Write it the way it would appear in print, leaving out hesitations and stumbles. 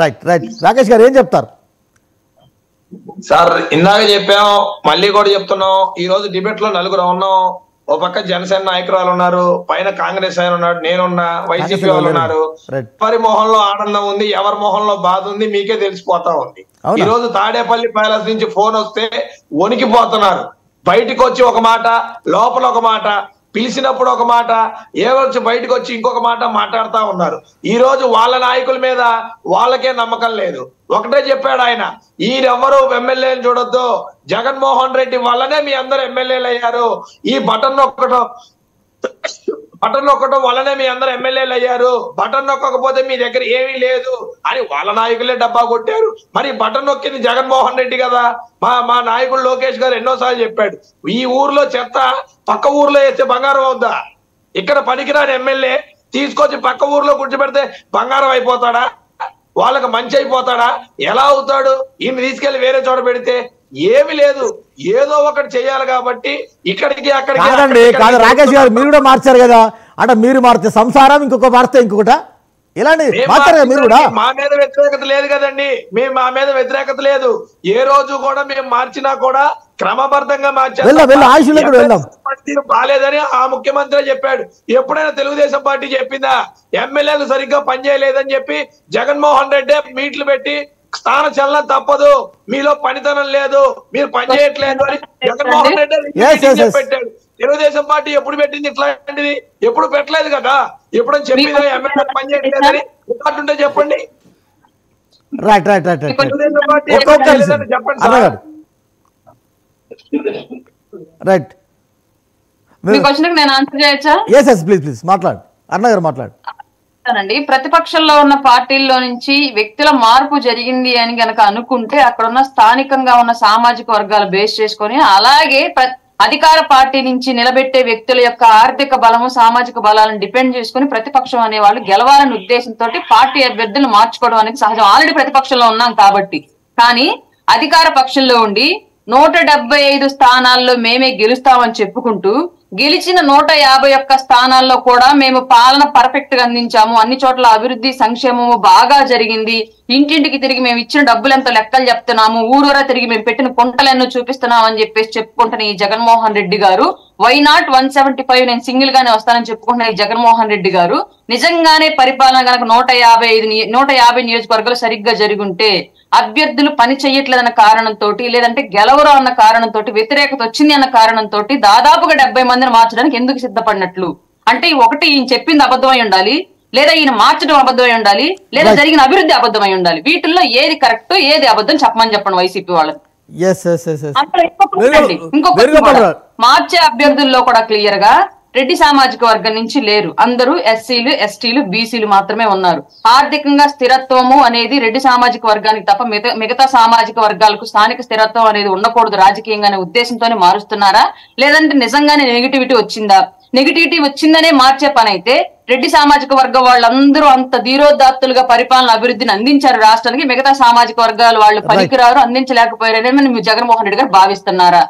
Right right Rakesh గారు ఏం చెప్తారు? సార్ ఇందాక చెప్పాం, మళ్ళీ కూడా చెప్తున్నాం. ఈ రోజు డిబేట్ లో నలుగురు ఉన్నాం. ఓ పక్క జనసేన నాయకురాలు ఉన్నారు, పైన కాంగ్రెస్ ఆయన ఉన్నాడు, నేనున్నా, వైసీపీ వాళ్ళు ఉన్నారు. ఎవరి మొహంలో ఆనందం ఉంది, ఎవరి మొహంలో బాధ ఉంది మీకే తెలిసిపోతా ఉంది. ఈ రోజు తాడేపల్లి ప్యాలెస్ నుంచి ఫోన్ వస్తే వణికిపోతున్నారు. బయటికి వచ్చి ఒక మాట, లోపల ఒక మాట, పిలిచినప్పుడు ఒక మాట, ఏవచ్చి బయటకు వచ్చి ఇంకొక మాట మాట్లాడుతూ ఉన్నారు. ఈ రోజు వాళ్ళ నాయకుల మీద వాళ్ళకే నమ్మకం లేదు. ఒకటే చెప్పాడు ఆయన, ఈరెవ్వరూ ఎమ్మెల్యేలు చూడొద్దు, జగన్మోహన్ రెడ్డి వల్లనే మీ అందరు ఎమ్మెల్యేలు అయ్యారు, ఈ బటన్ నొక్కటం వల్లనే మీ అందరు ఎమ్మెల్యేలు అయ్యారు, బటన్ నొక్కకపోతే మీ దగ్గర ఏమీ లేదు అని వాళ్ళ నాయకులే డబ్బా కొట్టారు. మరి బటన్ నొక్కింది జగన్మోహన్ రెడ్డి కదా. మా నాయకుడు లోకేష్ గారు ఎన్నోసార్లు చెప్పాడు, ఈ ఊర్లో చెత్త పక్క ఊర్లో వేస్తే బంగారం అవుద్దా? ఇక్కడ పనికిరాని ఎమ్మెల్యే తీసుకొచ్చి పక్క ఊర్లో కూర్చోబెడితే బంగారం అయిపోతాడా? వాళ్ళకి మంచి అయిపోతాడా? ఎలా అవుతాడు? ఈయన తీసుకెళ్లి వేరే చోట పెడితే ఏమి లేదు, ఏదో ఒకటి చేయాలి కాబట్టి ఇక్కడికి అక్కడికి. కాదు రాకేష్ గారు, మీరు కూడా మార్చారు కదా, అంటే మీరు మారితే సంసారం, ఇంకొక మారితే ఇంకొకట, ఇలాంటి మార్చారు కదా మీరు కూడా. మా మీద వ్యతిరేకత లేదు కదండి, మా మీద వ్యతిరేకత లేదు. ఏ రోజు కూడా మేము మార్చినా కూడా క్రమబద్ధంగా మార్చారు. బాలేదని ఆ ముఖ్యమంత్రి చెప్పాడు. ఎప్పుడైనా తెలుగుదేశం పార్టీ చెప్పిందా ఎమ్మెల్యేలు సరిగ్గా పనిచేయలేదని చెప్పి? జగన్మోహన్ రెడ్డి మీట్లు పెట్టి స్థాన చలనం తప్పదు, మీలో పనితనం లేదు, మీరు పనిచేయట్లేదు అని జగన్మోహన్ రెడ్డి పెట్టాడు. తెలుగుదేశం పార్టీ ఎప్పుడు పెట్టింది ఇట్లాంటిది? ఎప్పుడు పెట్టలేదు కదా. ఎప్పుడని చెప్పిందా ఎమ్మెల్యే పనిచేయట్లేదని? ఉంటే చెప్పండి. Right right right Telugu Desam party చెప్పండి సార్. రైట్, మీ క్వశ్చన్కి నేను ఆన్సర్ చేయొచ్చా? yes yes ప్లీజ్ ప్లీజ్ మాట్లాడు, అరుణ గారు మాట్లాడు. ప్రతిపక్షంలో ఉన్న పార్టీల్లో నుంచి వ్యక్తుల మార్పు జరిగింది అని గనక అనుకుంటే అక్కడ ఉన్న స్థానికంగా ఉన్న సామాజిక వర్గాలు బేస్ చేసుకొని, అలాగే అధికార పార్టీ నుంచి నిలబెట్టే వ్యక్తుల యొక్క ఆర్థిక బలము, సామాజిక బలాలను డిపెండ్ చేసుకుని ప్రతిపక్షం అనే వాళ్ళు గెలవాలనే ఉద్దేశంతో పార్టీ అభ్యర్థులను మార్చుకోవడం అనేది సహజం. ఆల్రెడీ ప్రతిపక్షంలో ఉన్నాం కాబట్టి. కానీ అధికార పక్షంలో ఉండి 175 స్థానాల్లో మేమే గెలుస్తామని చెప్పుకుంటూ గెలిచిన 151 స్థానాల్లో కూడా మేము పాలన పర్ఫెక్ట్ గా అందించాము, అన్ని చోట్ల అభివృద్ధి సంక్షేమము బాగా జరిగింది, ఇంటింటికి తిరిగి మేము ఇచ్చిన డబ్బులు ఎంత లెక్కలు చెప్తున్నాము, ఊరూరా తిరిగి మేము పెట్టిన కుంటలెన్నో చూపిస్తున్నాం అని చెప్పేసి చెప్పుకుంటున్న ఈ జగన్మోహన్ రెడ్డి గారు, వై నాట్ 175 నేను సింగిల్ గానే వస్తానని చెప్పుకుంటున్న ఈ జగన్మోహన్ రెడ్డి గారు నిజంగానే పరిపాలన గనక 150 నియోజకవర్గాలు సరిగ్గా జరుగుంటే, అభ్యర్థులు పని చెయ్యట్లేదన్న కారణంతో, లేదంటే గెలవరు అన్న కారణంతో, వ్యతిరేకత వచ్చింది అన్న కారణంతో దాదాపుగా 70 మందిని మార్చడానికి ఎందుకు సిద్ధపడినట్లు? అంటే ఒకటి ఈయన చెప్పింది అబద్ధమై ఉండాలి, లేదా ఈయన మార్చడం అబద్ధమై ఉండాలి, లేదా జరిగిన అభివృద్ధి అబద్ధమై ఉండాలి. వీటిల్లో ఏది కరెక్ట్ ఏది అబద్ధం చెప్పమని చెప్పండి వైసీపీ వాళ్ళని. ఇంకొక మార్చే అభ్యర్థుల్లో కూడా క్లియర్ గా రెడ్డి సామాజిక వర్గం నుంచి లేరు, అందరూ ఎస్సీలు, ఎస్టీలు, బీసీలు మాత్రమే ఉన్నారు. ఆర్థికంగా స్థిరత్వము అనేది రెడ్డి సామాజిక వర్గానికి తప్ప మిగతా సామాజిక వర్గాలకు స్థానిక స్థిరత్వం అనేది ఉండకూడదు రాజకీయంగానే ఉద్దేశంతోనే మారుస్తున్నారా, లేదంటే నిజంగానే నెగిటివిటీ వచ్చిందా? నెగిటివిటీ వచ్చిందనే మార్చే పని అయితే రెడ్డి సామాజిక వర్గం వాళ్ళందరూ అంత ధీరోదాత్తులుగా పరిపాలన అభివృద్ధిని అందించారు రాష్ట్రానికి, మిగతా సామాజిక వర్గాలు వాళ్ళు పనికిరారు, అందించలేకపోయారని జగన్మోహన్ రెడ్డి గారు భావిస్తున్నారా?